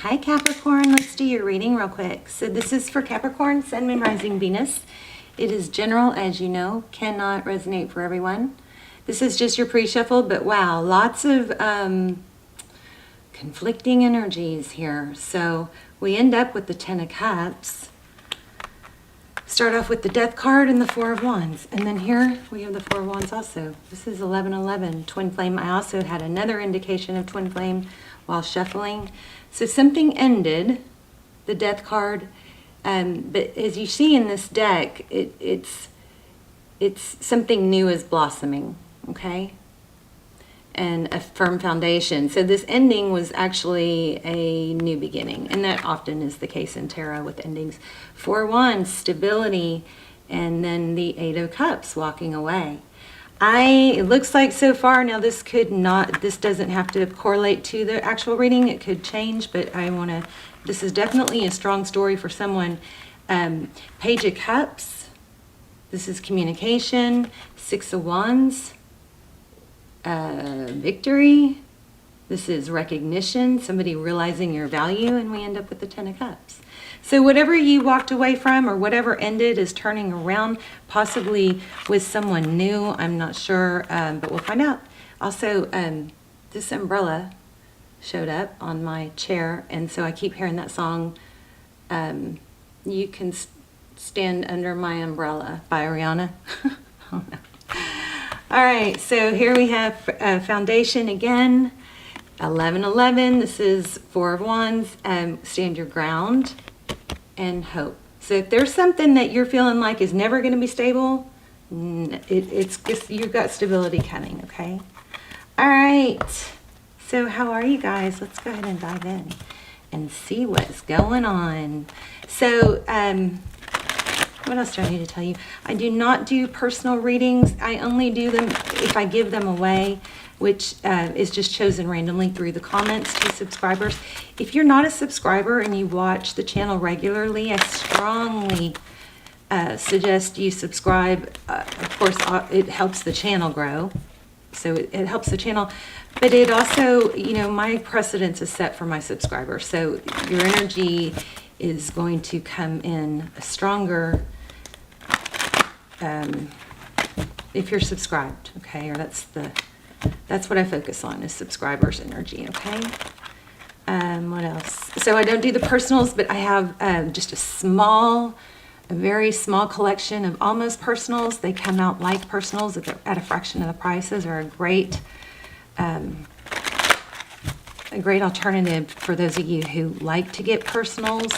Hi Capricorn, let's do your reading real quick. So this is for Capricorn, Sun, Moon, Rising, Venus. It is general, as you know, cannot resonate for everyone. This is just your pre-shuffle, but wow, lots of conflicting energies here. So we end up with the Ten of Cups. Start off with the Death card and the Four of Wands. And then here we have the Four of Wands also. This is 1111, Twin Flame. I also had another indication of Twin Flame while shuffling. So something ended, the Death card, but as you see in this deck, it's something new is blossoming, okay? And a firm foundation. So this ending was actually a new beginning, and that often is the case in tarot with endings. Four of Wands, stability, and then the Eight of Cups, walking away. It looks like so far, now this doesn't have to correlate to the actual reading, it could change, but this is definitely a strong story for someone. Page of Cups, this is communication. Six of Wands, victory. This is recognition, somebody realizing your value, and we end up with the Ten of Cups. So whatever you walked away from or whatever ended is turning around, possibly with someone new. I'm not sure, but we'll find out. Also, this umbrella showed up on my chair, and so I keep hearing that song, You Can Stand Under My Umbrella by Ariana. Oh, no. All right, so here we have foundation again, 1111. This is Four of Wands, stand your ground and hope. So if there's something that you're feeling like is never going to be stable, it's just, you've got stability coming, okay? All right, so how are you guys? Let's go ahead and dive in and see what's going on. So, what else do I need to tell you? I do not do personal readings. I only do them if I give them away, which is just chosen randomly through the comments to subscribers. If you're not a subscriber and you watch the channel regularly, I strongly suggest you subscribe. Of course, it helps the channel grow. So it helps the channel, but it also, my precedence is set for my subscribers. So your energy is going to come in stronger if you're subscribed, okay? Or that's what I focus on, is subscribers' energy, okay? What else? So I don't do the personals, but I have just a very small collection of almost personals. They come out like personals at a fraction of the prices, are a great alternative for those of you who like to get personals.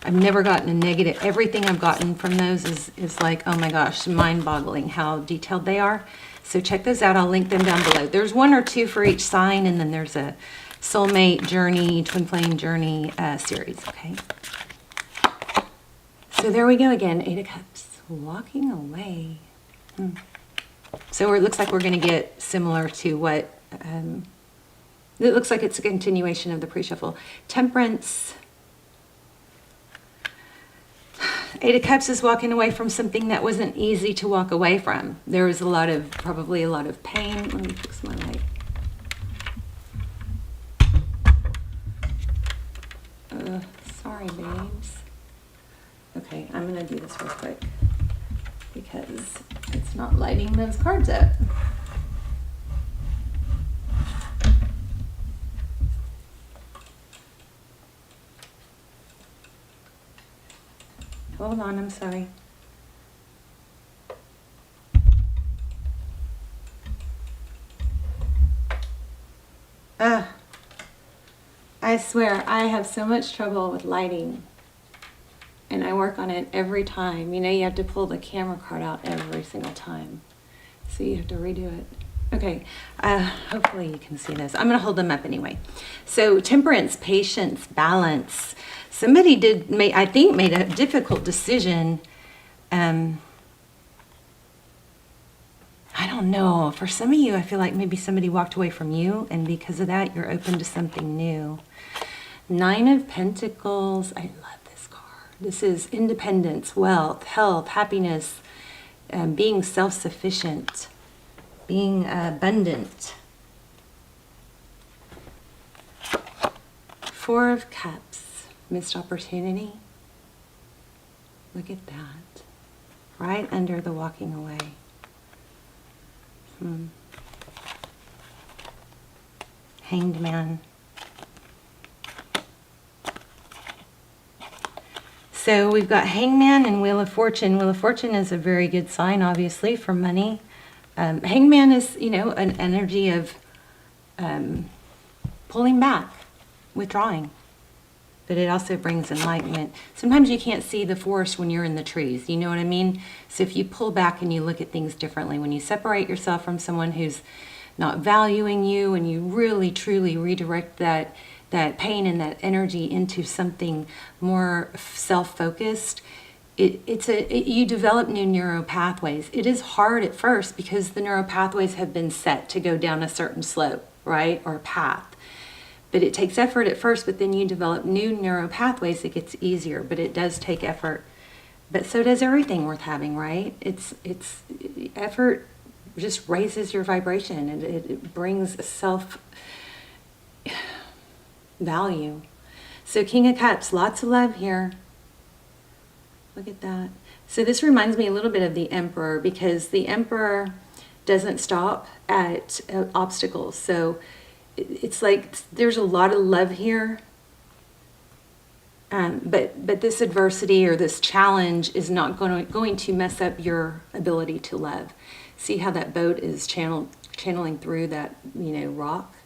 I've never gotten a negative. Everything I've gotten from those is like, oh my gosh, mind-boggling how detailed they are. So check those out. I'll link them down below. There's one or two for each sign, and then there's a soulmate journey, twin flame journey series, okay? So there we go again, Eight of Cups, walking away. So it looks like we're going to get similar to what, it looks like it's a continuation of the pre-shuffle. Temperance. Eight of Cups is walking away from something that wasn't easy to walk away from. There was probably a lot of pain. Let me fix my light. Sorry, babes. Okay, I'm going to do this real quick because it's not lighting those cards up. Hold on, I'm sorry. I swear, I have so much trouble with lighting. And I work on it every time. You have to pull the camera card out every single time. So you have to redo it. Okay, hopefully you can see this. I'm going to hold them up anyway. So temperance, patience, balance. Somebody made a difficult decision. I don't know. For some of you, I feel like maybe somebody walked away from you, and because of that, you're open to something new. Nine of Pentacles. I love this card. This is independence, wealth, health, happiness, being self-sufficient, being abundant. Four of Cups, missed opportunity. Look at that. Right under the walking away. Hanged Man. So we've got Hangman and Wheel of Fortune. Wheel of Fortune is a very good sign, obviously, for money. Hangman is, you know, an energy of pulling back, withdrawing. But it also brings enlightenment. Sometimes you can't see the forest when you're in the trees. You know what I mean? So if you pull back and you look at things differently, when you separate yourself from someone who's not valuing you, and you really, truly redirect that pain and that energy into something more self-focused, you develop new neural pathways. It is hard at first because the neural pathways have been set to go down a certain slope, right, or path. But it takes effort at first, but then you develop new neural pathways. It gets easier, but it does take effort. But so does everything worth having, right? It's effort just raises your vibration, and it brings a self-value. So King of Cups, lots of love here. Look at that. So this reminds me a little bit of the Emperor, because the Emperor doesn't stop at obstacles. So it's like there's a lot of love here, but this adversity or this challenge is not going to mess up your ability to love. See how that boat is channeling through that, you know, rock?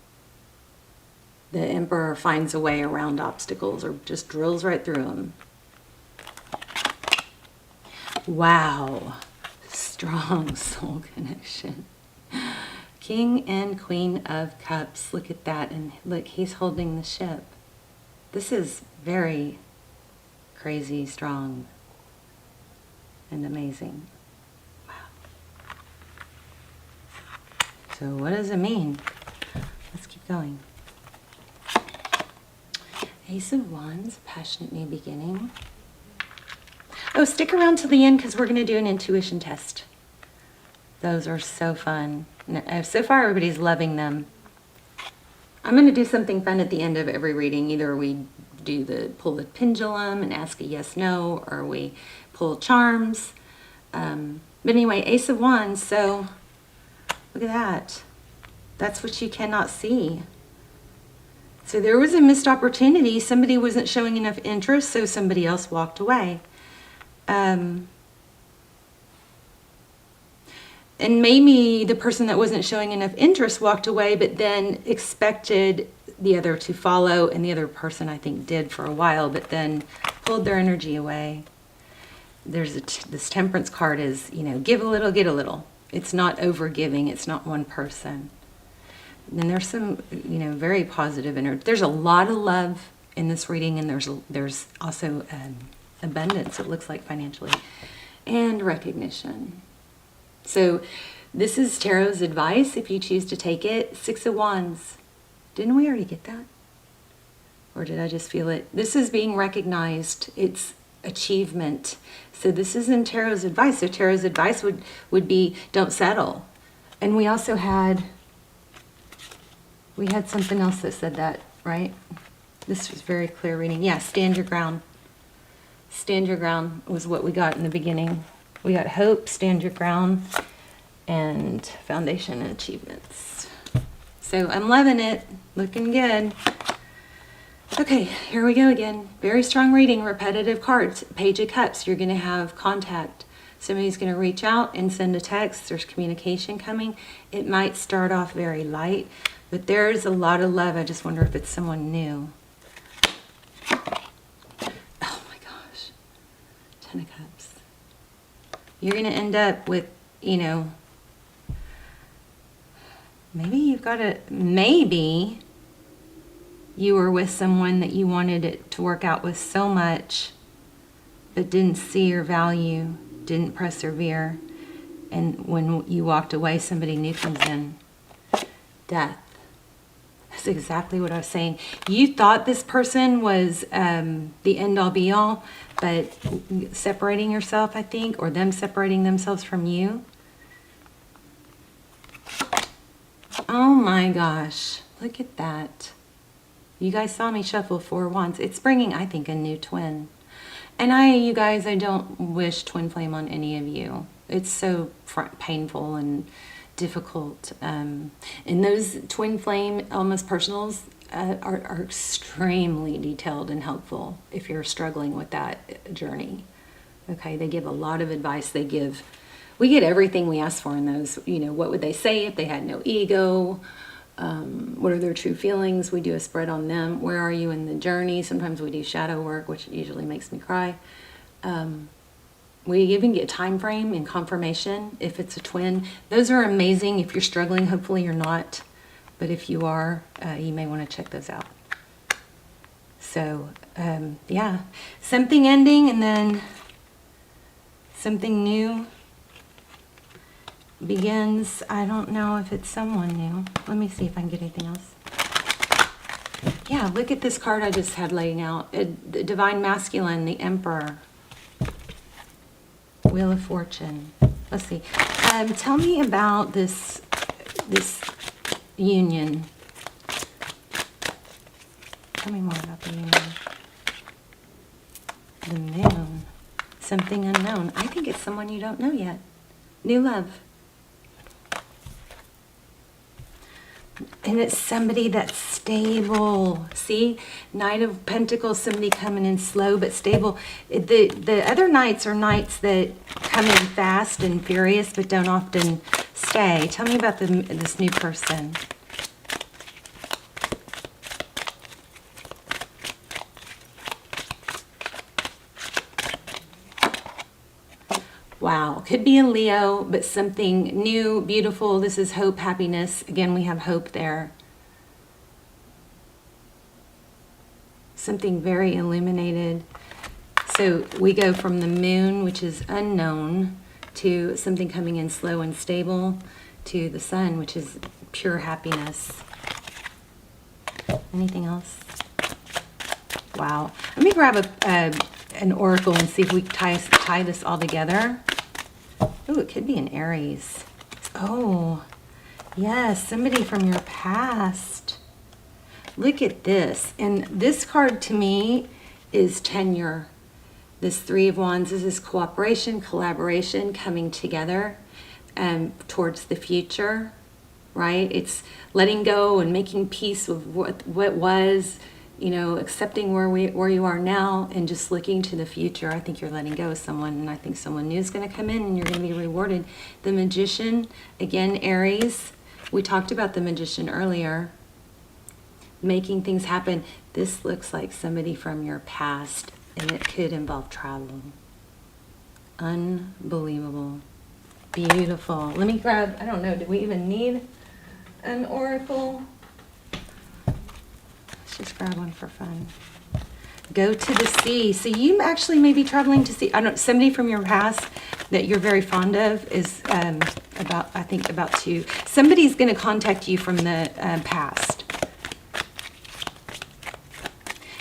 The Emperor finds a way around obstacles, or just drills right through them. Wow, strong soul connection. King and Queen of Cups, look at that, and look, he's holding the ship. This is very crazy, strong, and amazing. Wow. So what does it mean? Let's keep going. Ace of Wands, passionate new beginning. Oh, stick around till the end because we're going to do an intuition test. Those are so fun. So far, everybody's loving them. I'm going to do something fun at the end of every reading. Either we pull the pendulum and ask a yes/no, or we pull charms. But anyway, Ace of Wands. So look at that. That's what you cannot see. So there was a missed opportunity. Somebody wasn't showing enough interest, so somebody else walked away. And maybe the person that wasn't showing enough interest walked away, but then expected the other to follow, and the other person, I think, did for a while, but then pulled their energy away. There's this Temperance card is, you know, give a little, get a little. It's not over-giving. It's not one person. And there's some, you know, very positive energy. There's a lot of love in this reading, and there's also abundance, it looks like, financially, and recognition. So this is Tarot's advice if you choose to take it. Six of Wands. Didn't we already get that? Or did I just feel it? This is being recognized. It's achievement. So this is in Tarot's advice. So Tarot's advice would be don't settle. And we also had something else that said that, right? This was very clear reading. Yeah, stand your ground. Stand your ground was what we got in the beginning. We got hope, stand your ground, and foundation and achievements. So I'm loving it. Looking good. Okay, here we go again. Very strong reading, repetitive cards. Page of Cups, you're going to have contact. Somebody's going to reach out and send a text. There's communication coming. It might start off very light, but there's a lot of love. I just wonder if it's someone new. Oh my gosh. Ten of Cups. You're going to end up with, you know, maybe you were with someone that you wanted it to work out with so much, but didn't see your value, didn't persevere, and when you walked away, somebody new comes in. Death. That's exactly what I was saying. You thought this person was the end-all be-all, but separating yourself, I think, or them separating themselves from you. Oh my gosh, look at that. You guys saw me shuffle 4 wands. It's bringing, I think, a new twin. And you guys, I don't wish twin flame on any of you. It's so painful and difficult. And those twin flame, almost personals, are extremely detailed and helpful if you're struggling with that journey. Okay, they give a lot of advice. We get everything we ask for in those. You know, what would they say if they had no ego? What are their true feelings? We do a spread on them. Where are you in the journey? Sometimes we do shadow work, which usually makes me cry. We even get time frame and confirmation if it's a twin. Those are amazing if you're struggling. Hopefully you're not. But if you are, you may want to check those out. So, yeah. Something ending and then something new begins. I don't know if it's someone new. Let me see if I can get anything else. Yeah, look at this card I just had laying out. The Divine Masculine, the Emperor. Wheel of Fortune. Let's see. Tell me about this union. Tell me more about the union. The Moon. Something unknown. I think it's someone you don't know yet. New love. And it's somebody that's stable. See? Knight of Pentacles, somebody coming in slow but stable. The other knights are knights that come in fast and furious but don't often stay. Tell me about this new person. Wow, could be a Leo, but something new, beautiful. This is hope, happiness. Again, we have hope there. Something very illuminated. So we go from the Moon, which is unknown, to something coming in slow and stable, to the Sun, which is pure happiness. Anything else? Wow. Let me grab an oracle and see if we can tie this all together. Oh, it could be an Aries. Oh, yes, somebody from your past. Look at this. And this card to me is tenure. This Three of Wands, this is cooperation, collaboration, coming together towards the future, right? It's letting go and making peace with what was, you know, accepting where you are now and just looking to the future. I think you're letting go of someone, and I think someone new is going to come in and you're going to be rewarded. The Magician, again, Aries. We talked about the Magician earlier. Making things happen. This looks like somebody from your past, and it could involve travel. Unbelievable. Beautiful. Let me grab, I don't know, do we even need an oracle? Just grab one for fun. Go to the sea. So you actually may be traveling to sea. I don't. Somebody from your past that you're very fond of is about to. Somebody's going to contact you from the past,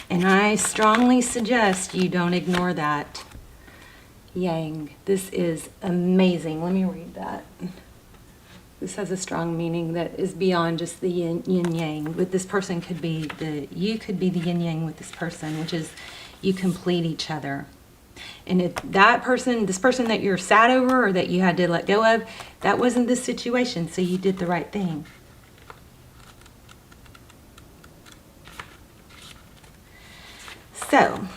and I strongly suggest you don't ignore that. Yang. This is amazing. Let me read that. This has a strong meaning that is beyond just the yin-yang. But this person could be you could be the yin-yang with this person, which is you complete each other. And if this person that you're sad over or that you had to let go of, that wasn't the situation, so you did the right thing. So,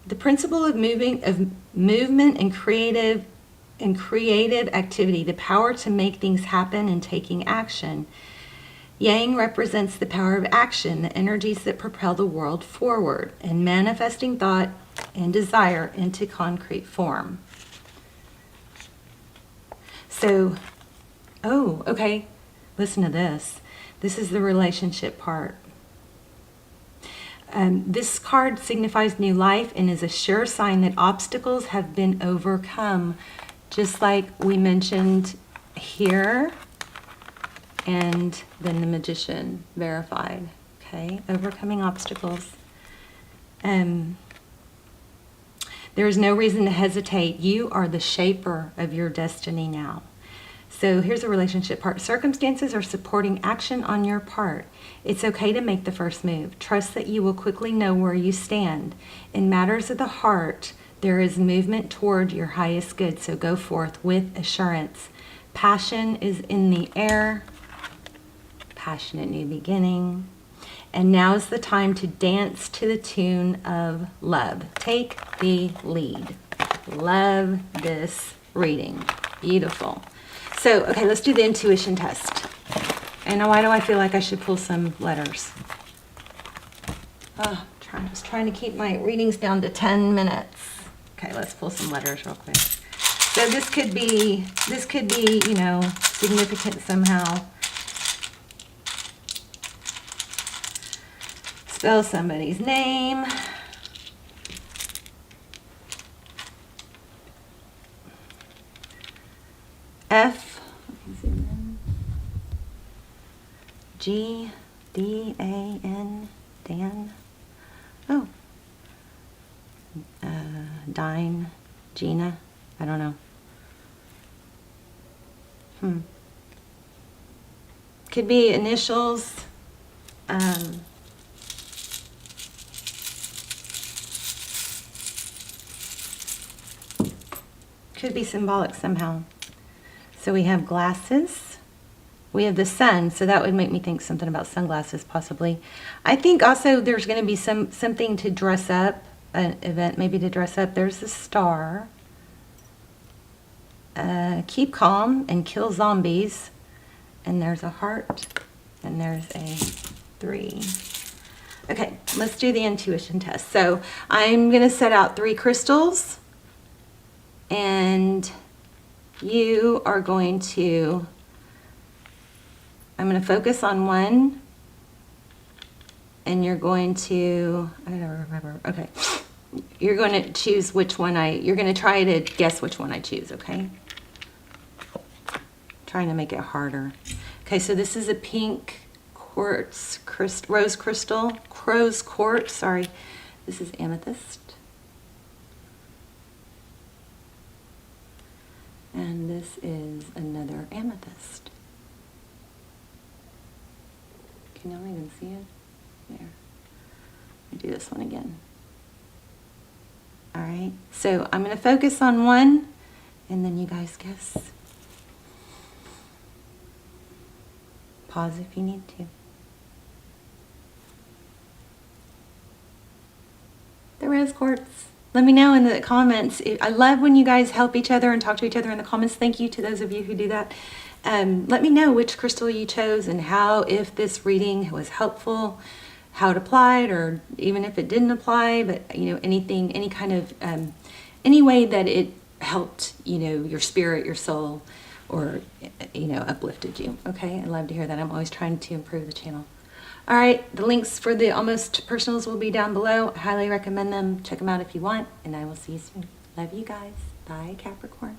the principle of movement and creative activity, the power to make things happen and taking action. Yang represents the power of action, the energies that propel the world forward, and manifesting thought and desire into concrete form. So, oh, okay, listen to this. This is the relationship part. This card signifies new life and is a sure sign that obstacles have been overcome. Just like we mentioned here, and then the Magician verified, okay? Overcoming obstacles. There is no reason to hesitate. You are the shaper of your destiny now. So here's a relationship part. Circumstances are supporting action on your part. It's okay to make the first move. Trust that you will quickly know where you stand. In matters of the heart, there is movement toward your highest good, so go forth with assurance. Passion is in the air. Passionate new beginning. And now is the time to dance to the tune of love. Take the lead. Love this reading. Beautiful. So, okay, let's do the intuition test. And why do I feel like I should pull some letters? Oh, I was trying to keep my readings down to 10 minutes. Okay, let's pull some letters real quick. So this could be, you know, significant somehow. Spell somebody's name. F. G, D, A, N, Dan. Oh. Dine, Gina. I don't know. Could be initials. Could be symbolic somehow. So we have glasses. We have the sun, so that would make me think something about sunglasses possibly. I think also there's going to be something to dress up, an event maybe to dress up. There's the star. Keep calm and kill zombies. And there's a heart. And there's a 3. Okay, let's do the intuition test. So I'm going to set out 3 crystals. And you are going to... I'm going to focus on one, and you're going to, I don't remember, okay. You're going to choose which one you're going to try to guess which one I choose, okay? Trying to make it harder. Okay, so this is a pink quartz, rose quartz, sorry. This is amethyst. And this is another amethyst. Can y'all even see it? There. Let me do this one again. All right. So I'm going to focus on one, and then you guys guess. Pause if you need to. The rose quartz. Let me know in the comments. I love when you guys help each other and talk to each other in the comments. Thank you to those of you who do that. Let me know which crystal you chose and how, if this reading was helpful, how it applied, or even if it didn't apply, but you know, anything, any kind of, any way that it helped, you know, your spirit, your soul, or, you know, uplifted you. Okay, I love to hear that. I'm always trying to improve the channel. All right, the links for the Almost Personals will be down below. I highly recommend them. Check them out if you want, and I will see you soon. Love you guys. Bye, Capricorn.